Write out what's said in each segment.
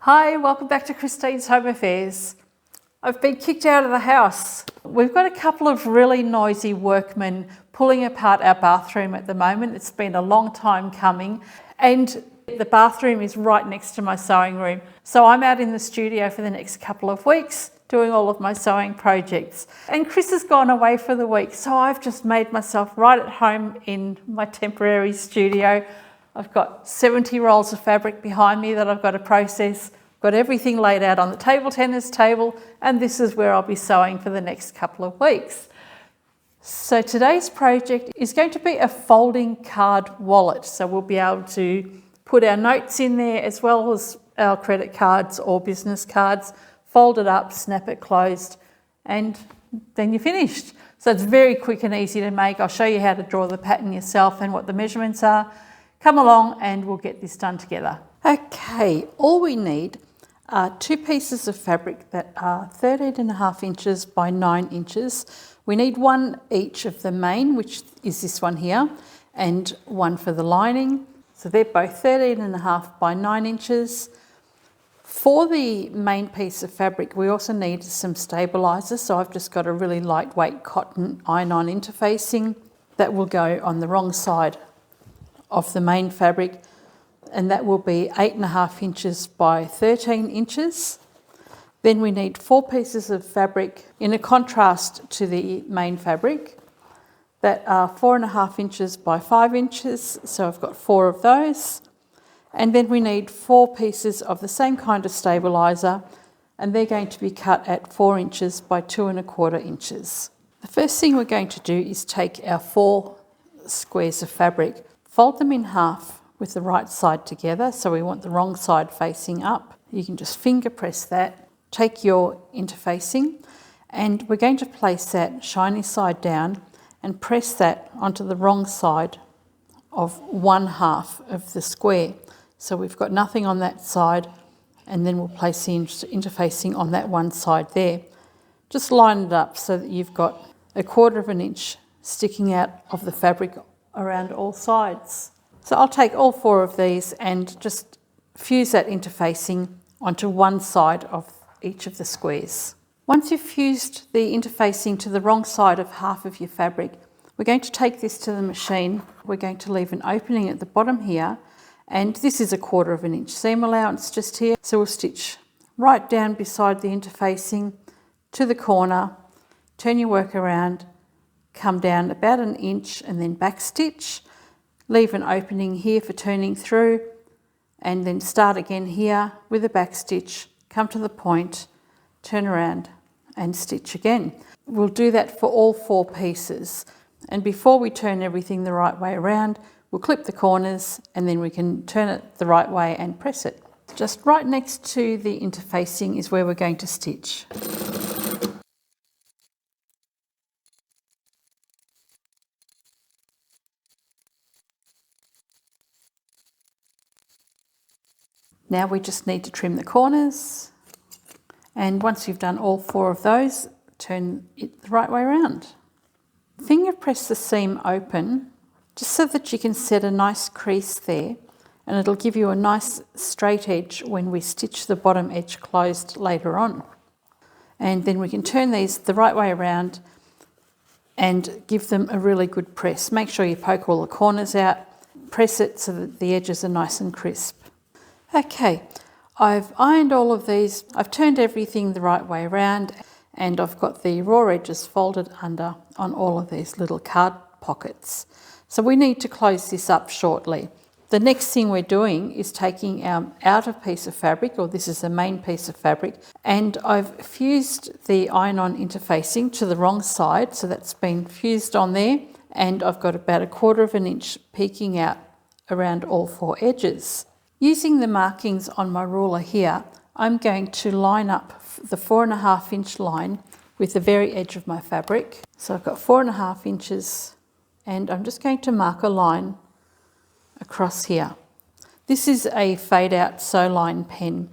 Hi, welcome back to Christine's Home Affairs. I've been kicked out of the house. We've got a couple of really noisy workmen pulling apart our bathroom at the moment. It's been a long time coming, and the bathroom is right next to my sewing room. So I'm out in the studio for the next couple of weeks doing all of my sewing projects. And Chris has gone away for the week, so I've just made myself right at home in my temporary studio. I've got 70 rolls of fabric behind me that I've got to process. Got everything laid out on the table tennis table, and this is where I'll be sewing for the next couple of weeks. So today's project is going to be a folding card wallet. So we'll be able to put our notes in there as well as our credit cards or business cards, fold it up, snap it closed, and then you're finished. So it's very quick and easy to make. I'll show you how to draw the pattern yourself and what the measurements are. Come along and we'll get this done together. Okay, all we need are two pieces of fabric that are 13.5 inches by 9 inches. We need one each of the main, which is this one here, and one for the lining. So they're both 13.5 by 9 inches. For the main piece of fabric, we also need some stabiliser. So I've just got a really lightweight cotton iron-on interfacing that will go on the wrong side of the main fabric, and that will be 8.5 inches by 13 inches. Then we need 4 pieces of fabric in a contrast to the main fabric that are 4.5 inches by 5 inches, so I've got 4 of those. And then we need 4 pieces of the same kind of stabiliser, and they're going to be cut at 4 inches by 2.25 inches. The first thing we're going to do is take our 4 squares of fabric, fold them in half with the right side together, so we want the wrong side facing up. You can just finger press that, take your interfacing, and we're going to place that shiny side down and press that onto the wrong side of 1/2 of the square. So we've got nothing on that side, and then we'll place the interfacing on that one side there. Just line it up so that you've got 1/4 inch sticking out of the fabric around all sides. So I'll take all 4 of these and just fuse that interfacing onto one side of each of the squares. Once you've fused the interfacing to the wrong side of half of your fabric, we're going to take this to the machine. We're going to leave an opening at the bottom here, and this is 1/4 inch seam allowance just here. So we'll stitch right down beside the interfacing to the corner, turn your work around, come down about 1 inch and then back stitch. Leave an opening here for turning through, and then start again here with a back stitch, come to the point, turn around and stitch again. We'll do that for all 4 pieces, and before we turn everything the right way around, we'll clip the corners and then we can turn it the right way and press it. Just right next to the interfacing is where we're going to stitch. Now we just need to trim the corners, and once you've done all 4 of those, turn it the right way around. Finger press the seam open just so that you can set a nice crease there, and it'll give you a nice straight edge when we stitch the bottom edge closed later on. And then we can turn these the right way around and give them a really good press. Make sure you poke all the corners out, press it so that the edges are nice and crisp. Okay, I've ironed all of these, I've turned everything the right way around, and I've got the raw edges folded under on all of these little card pockets. So we need to close this up shortly. The next thing we're doing is taking our outer piece of fabric, or this is the main piece of fabric, and I've fused the iron-on interfacing to the wrong side, so that's been fused on there, and I've got about 1/4 inch peeking out around all 4 edges. Using the markings on my ruler here, I'm going to line up the 4.5 inch line with the very edge of my fabric. So I've got 4.5 inches, and I'm just going to mark a line across here. This is a fade out sew line pen.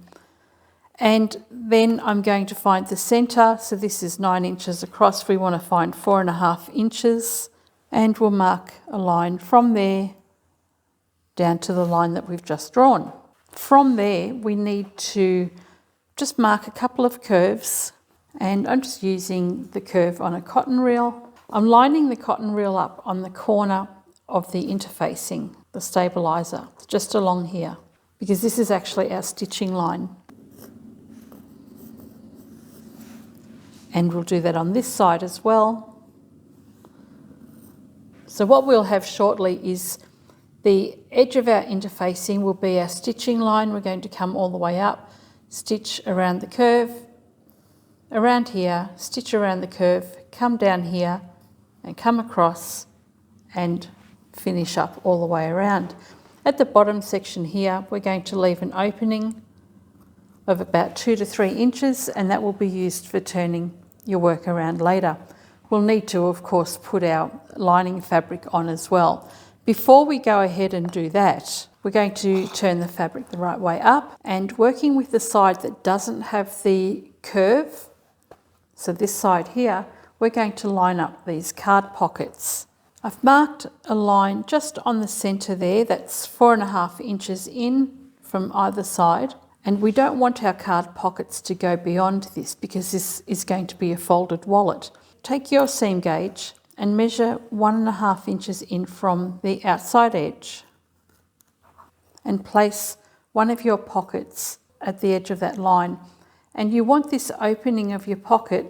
And then I'm going to find the centre, so this is 9 inches across. We want to find 4.5 inches, and we'll mark a line from there down to the line that we've just drawn. From there, we need to just mark a couple of curves, and I'm just using the curve on a cotton reel. I'm lining the cotton reel up on the corner of the interfacing, the stabiliser, just along here, because this is actually our stitching line. And we'll do that on this side as well. So what we'll have shortly is the edge of our interfacing will be our stitching line. We're going to come all the way up, stitch around the curve, around here, stitch around the curve, come down here and come across and finish up all the way around. At the bottom section here, we're going to leave an opening of about 2 to 3 inches, and that will be used for turning your work around later. We'll need to, of course, put our lining fabric on as well. Before we go ahead and do that, we're going to turn the fabric the right way up, and working with the side that doesn't have the curve, so this side here, we're going to line up these card pockets. I've marked a line just on the centre there, that's 4.5 inches in from either side, and we don't want our card pockets to go beyond this because this is going to be a folded wallet. Take your seam gauge and measure 1.5 inches in from the outside edge and place one of your pockets at the edge of that line, and you want this opening of your pocket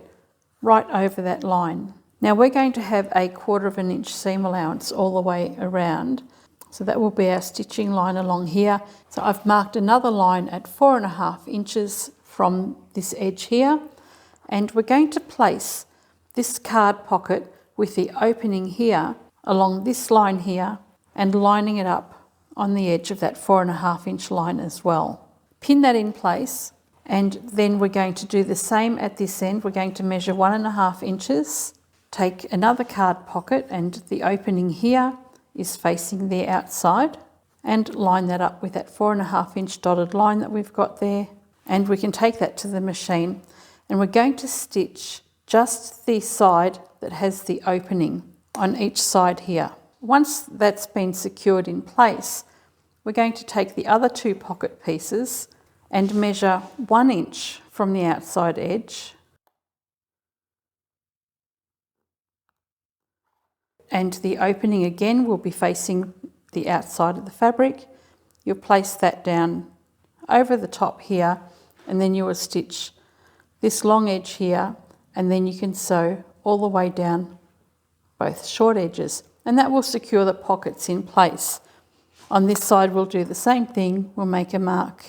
right over that line. Now we're going to have a 1/4 inch seam allowance all the way around, so that will be our stitching line along here. So I've marked another line at 4.5 inches from this edge here, and we're going to place this card pocket with the opening here along this line here and lining it up on the edge of that 4.5 inch line as well. Pin that in place, and then we're going to do the same at this end. We're going to measure 1.5 inches, take another card pocket, and the opening here is facing the outside, and line that up with that 4.5 inch dotted line that we've got there, and we can take that to the machine, and we're going to stitch just the side that has the opening on each side here. Once that's been secured in place, we're going to take the other 2 pocket pieces and measure 1 inch from the outside edge, and the opening again will be facing the outside of the fabric. You'll place that down over the top here, and then you will stitch this long edge here, and then you can sew all the way down both short edges, and that will secure the pockets in place. On this side we'll do the same thing. We'll make a mark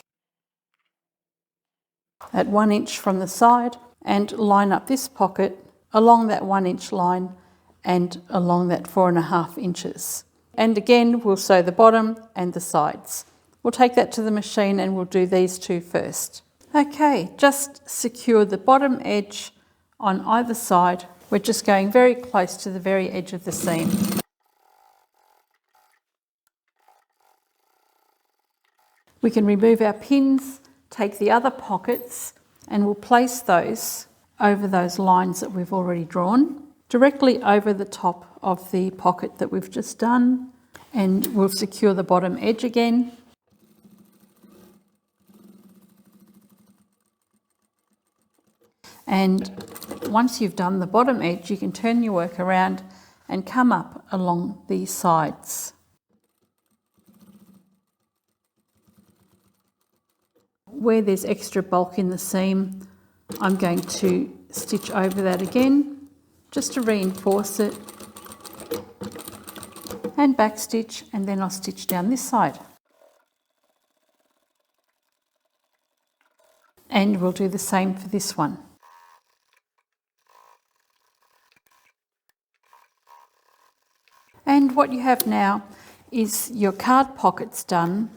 at 1 inch from the side and line up this pocket along that 1 inch line and along that 4.5 inches. And again, we'll sew the bottom and the sides. We'll take that to the machine and we'll do these 2 first. Okay, just secure the bottom edge on either side. We're just going very close to the very edge of the seam. We can remove our pins, take the other pockets, and we'll place those over those lines that we've already drawn, directly over the top of the pocket that we've just done, and we'll secure the bottom edge again. And once you've done the bottom edge, you can turn your work around and come up along these sides. Where there's extra bulk in the seam, I'm going to stitch over that again, just to reinforce it, and backstitch, and then I'll stitch down this side. And we'll do the same for this one. And what you have now is your card pockets done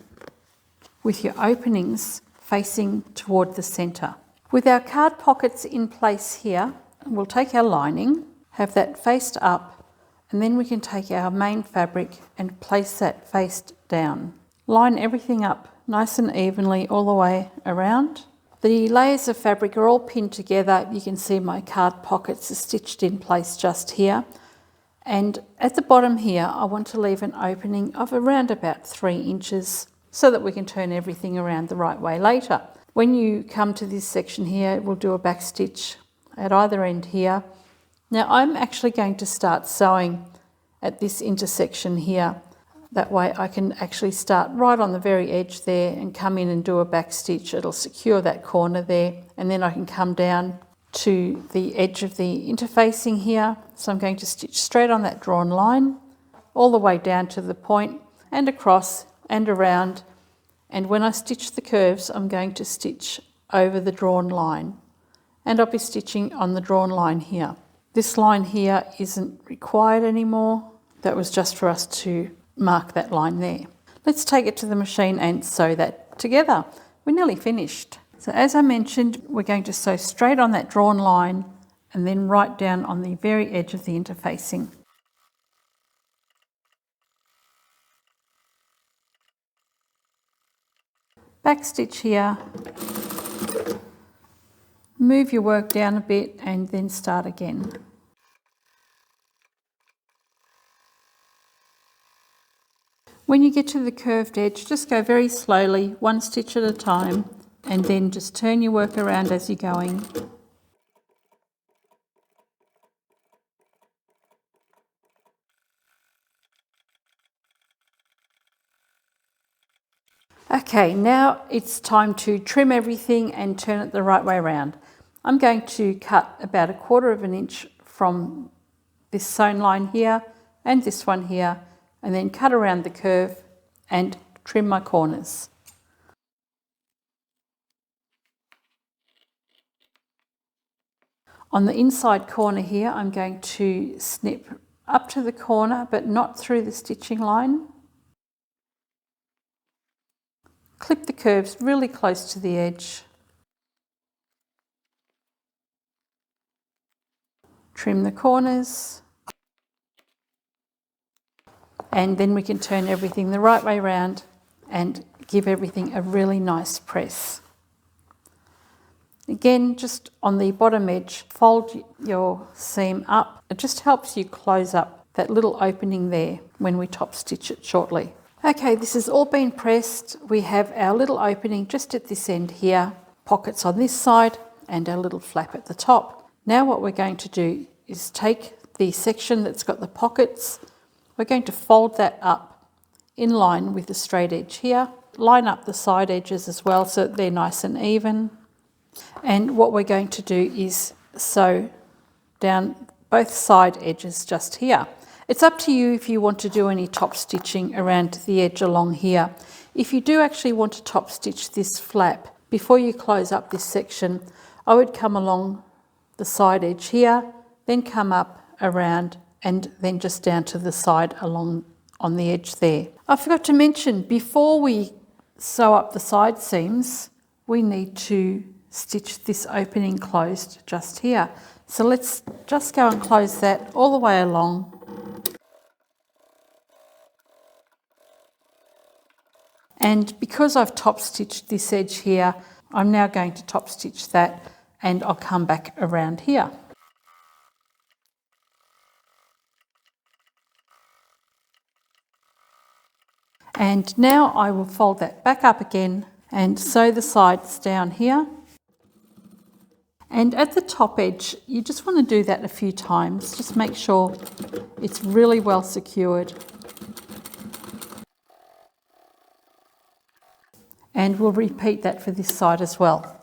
with your openings facing toward the centre. With our card pockets in place here, we'll take our lining, have that faced up, and then we can take our main fabric and place that faced down. Line everything up nice and evenly all the way around. The layers of fabric are all pinned together. You can see my card pockets are stitched in place just here. And at the bottom here, I want to leave an opening of around about 3 inches. so that we can turn everything around the right way later. When you come to this section here, we'll do a back stitch at either end here. Now I'm actually going to start sewing at this intersection here. That way I can actually start right on the very edge there and come in and do a back stitch. It'll secure that corner there, and then I can come down to the edge of the interfacing here. So I'm going to stitch straight on that drawn line, all the way down to the point and across and around. And when I stitch the curves, I'm going to stitch over the drawn line, and I'll be stitching on the drawn line here. This line here isn't required anymore. That was just for us to mark that line there. Let's take it to the machine and sew that together. We're nearly finished. So as I mentioned, we're going to sew straight on that drawn line and then right down on the very edge of the interfacing. Back stitch here, move your work down a bit and then start again. When you get to the curved edge, just go very slowly, one stitch at a time, and then just turn your work around as you're going. Okay, now it's time to trim everything and turn it the right way around. I'm going to cut about 1/4 inch from this sewn line here and this one here, and then cut around the curve and trim my corners. On the inside corner here, I'm going to snip up to the corner but not through the stitching line. Clip the curves really close to the edge. Trim the corners. And then we can turn everything the right way around and give everything a really nice press. Again, just on the bottom edge, fold your seam up. It just helps you close up that little opening there when we top stitch it shortly. Okay, this has all been pressed. We have our little opening just at this end here, pockets on this side and our little flap at the top. Now what we're going to do is take the section that's got the pockets. We're going to fold that up in line with the straight edge here. Line up the side edges as well so that they're nice and even. And what we're going to do is sew down both side edges just here. It's up to you if you want to do any top stitching around the edge along here. If you do actually want to top stitch this flap, before you close up this section, I would come along the side edge here, then come up around and then just down to the side along on the edge there. I forgot to mention, before we sew up the side seams, we need to stitch this opening closed just here. So let's just go and close that all the way along. And because I've top stitched this edge here, I'm now going to top stitch that and I'll come back around here. And now I will fold that back up again and sew the sides down here. And at the top edge, you just want to do that a few times. Just make sure it's really well secured. And we'll repeat that for this side as well.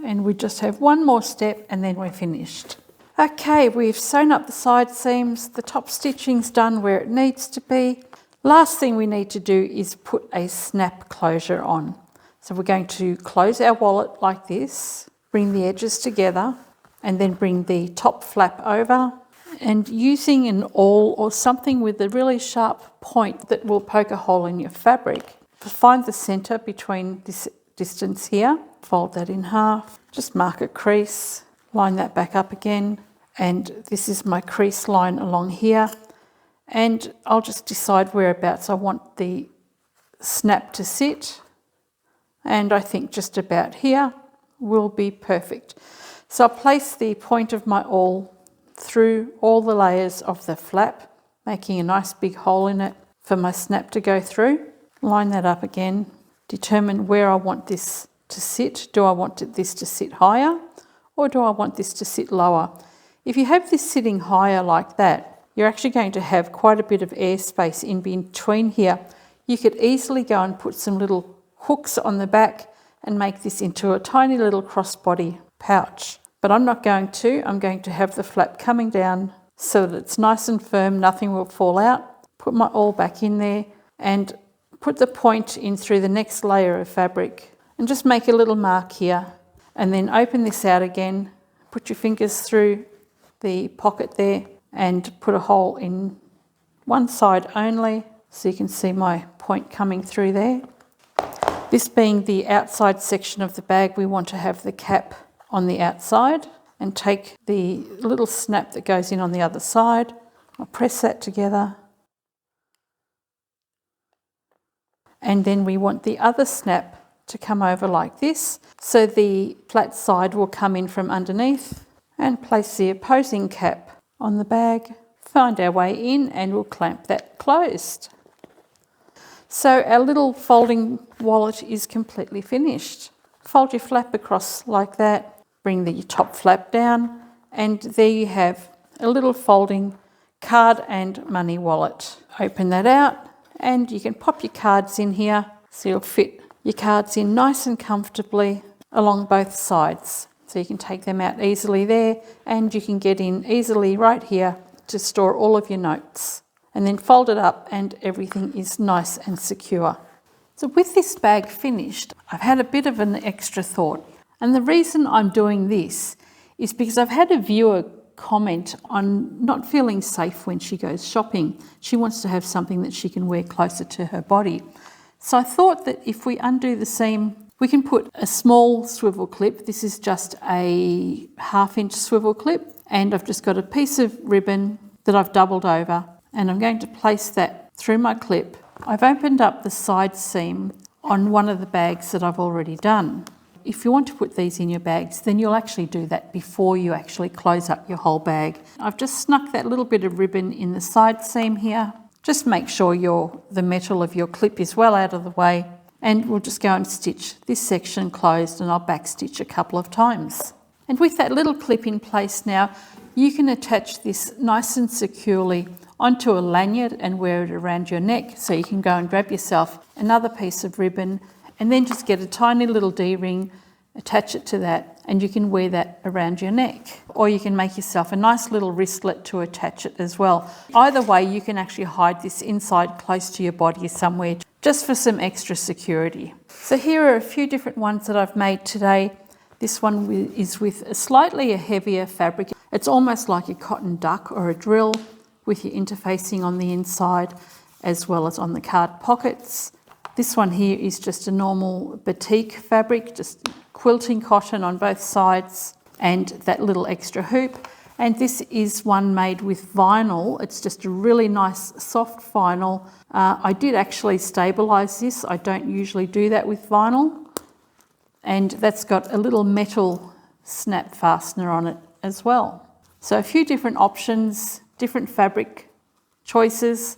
And we just have one more step and then we're finished. Okay, we've sewn up the side seams, the top stitching's done where it needs to be. Last thing we need to do is put a snap closure on. So we're going to close our wallet like this, bring the edges together, and then bring the top flap over. And using an awl or something with a really sharp point that will poke a hole in your fabric, find the centre between this distance here, fold that in half, just mark a crease, line that back up again, and this is my crease line along here, and I'll just decide whereabouts I want the snap to sit, and I think just about here will be perfect. So I'll place the point of my awl through all the layers of the flap, making a nice big hole in it for my snap to go through. Line that up again. Determine where I want this to sit. Do I want this to sit higher or do I want this to sit lower? If you have this sitting higher like that, you're actually going to have quite a bit of airspace in between here. You could easily go and put some little hooks on the back and make this into a tiny little crossbody pouch. But I'm not going to. I'm going to have the flap coming down so that it's nice and firm, nothing will fall out. Put my awl back in there and put the point in through the next layer of fabric and just make a little mark here and then open this out again. Put your fingers through the pocket there and put a hole in one side only so you can see my point coming through there. This being the outside section of the bag, we want to have the cap on the outside and take the little snap that goes in on the other side. I'll press that together. And then we want the other snap to come over like this. So the flat side will come in from underneath and place the opposing cap on the bag. Find our way in and we'll clamp that closed. So our little folding wallet is completely finished. Fold your flap across like that. Bring the top flap down and there you have a little folding card and money wallet. Open that out and you can pop your cards in here so you'll fit your cards in nice and comfortably along both sides. So you can take them out easily there and you can get in easily right here to store all of your notes. And then fold it up and everything is nice and secure. So with this bag finished, I've had a bit of an extra thought. And the reason I'm doing this is because I've had a viewer comment on not feeling safe when she goes shopping. She wants to have something that she can wear closer to her body. So I thought that if we undo the seam, we can put a small swivel clip. This is just a 1/2 inch swivel clip. And I've just got a piece of ribbon that I've doubled over. And I'm going to place that through my clip. I've opened up the side seam on one of the bags that I've already done. If you want to put these in your bags, then you'll actually do that before you actually close up your whole bag. I've just snuck that little bit of ribbon in the side seam here. Just make sure the metal of your clip is well out of the way, and we'll just go and stitch this section closed, and I'll back stitch a couple of times. And with that little clip in place now, you can attach this nice and securely onto a lanyard and wear it around your neck. So you can go and grab yourself another piece of ribbon and then just get a tiny little D-ring, attach it to that, and you can wear that around your neck. Or you can make yourself a nice little wristlet to attach it as well. Either way, you can actually hide this inside close to your body somewhere, just for some extra security. So here are a few different ones that I've made today. This one is with a slightly heavier fabric. It's almost like a cotton duck or a drill with your interfacing on the inside as well as on the card pockets. This one here is just a normal batik fabric, just quilting cotton on both sides and that little extra hoop. And this is one made with vinyl. It's just a really nice soft vinyl. I did actually stabilise this. I don't usually do that with vinyl. And that's got a little metal snap fastener on it as well. So a few different options, different fabric choices,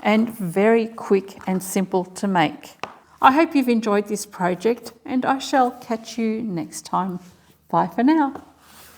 and very quick and simple to make. I hope you've enjoyed this project and I shall catch you next time. Bye for now.